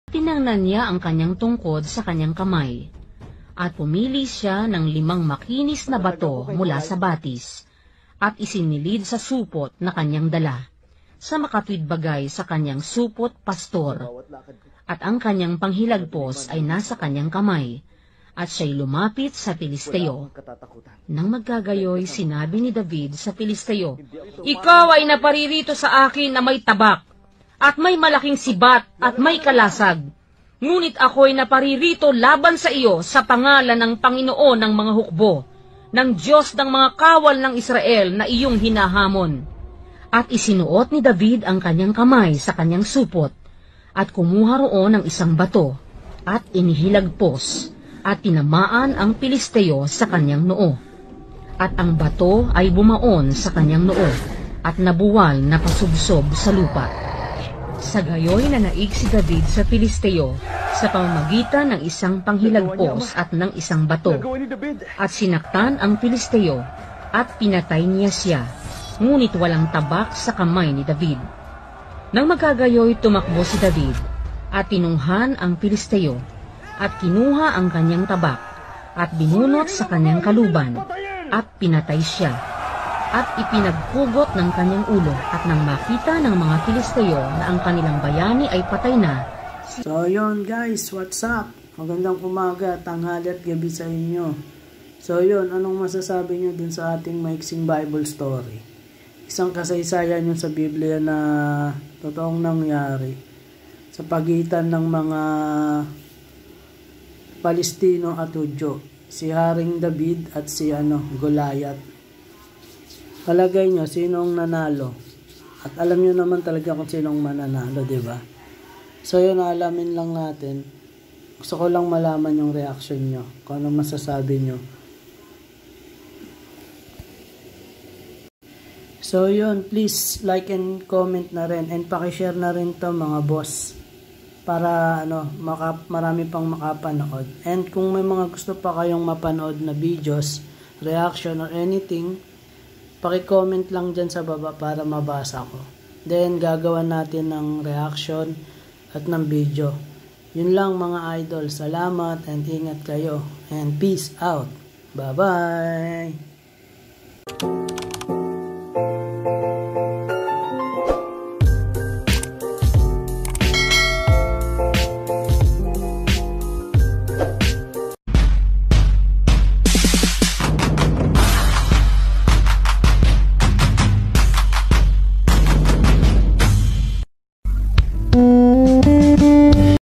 Tinangnan niya ang kanyang tungkod sa kanyang kamay, at pumili siya ng 5 makinis na bato mula sa batis, at isinilid sa supot na kanyang dala, sa makatwidbagay sa kanyang supot pastor, at ang kanyang panghilagpos ay nasa kanyang kamay, at siya'y lumapit sa Pilisteo. Nang magkagayoy, sinabi ni David sa Pilisteo, "Ikaw ay naparirito sa akin na may tabak, at may malaking sibat at may kalasag. Ngunit ako'y naparirito laban sa iyo sa pangalan ng Panginoon ng mga hukbo, ng Diyos ng mga kawal ng Israel na iyong hinahamon." At isinuot ni David ang kanyang kamay sa kanyang supot, at kumuha roon ng isang bato, at inihilagpos, at tinamaan ang Pilisteo sa kanyang noo. At ang bato ay bumaon sa kanyang noo, at nabuwal na pasubsob sa lupa. Sa gayoy nanaig si David sa Pilisteo sa pamamagitan ng isang panghilagpos at ng isang bato, at sinaktan ang Pilisteo, at pinatay niya siya, ngunit walang tabak sa kamay ni David. Nang magkagayoy, tumakbo si David, at tinunghan ang Pilisteo, at kinuha ang kanyang tabak, at binunot sa kanyang kaluban, at pinatay siya, at ipinagpugot ng kanyang ulo. At nang makita ng mga Filisteo na ang kanilang bayani ay patay na. So yun guys, what's up? Magandang umaga, tanghali at gabi sa inyo. So yun, anong masasabi nyo dun sa ating maiksing Bible story? Isang kasaysayan yun sa Biblia na totoong nangyari sa pagitan ng mga Palestino at Hudyo, si Haring David at si Goliath. Palagay nyo, sinong nanalo? At alam nyo naman talaga kung sinong mananalo, di ba? So yun, alamin lang natin. Gusto ko lang malaman yung reaction nyo, kung anong masasabi nyo. So yun, please like and comment na rin, and pakishare na rin to mga boss, para marami pang makapanood. And kung may mga gusto pa kayong mapanood na videos, reaction or anything, paki-comment lang dyan sa baba para mabasa ko. Then, gagawa natin ng reaction at ng video. Yun lang mga idol. Salamat and ingat kayo. And peace out. Bye-bye!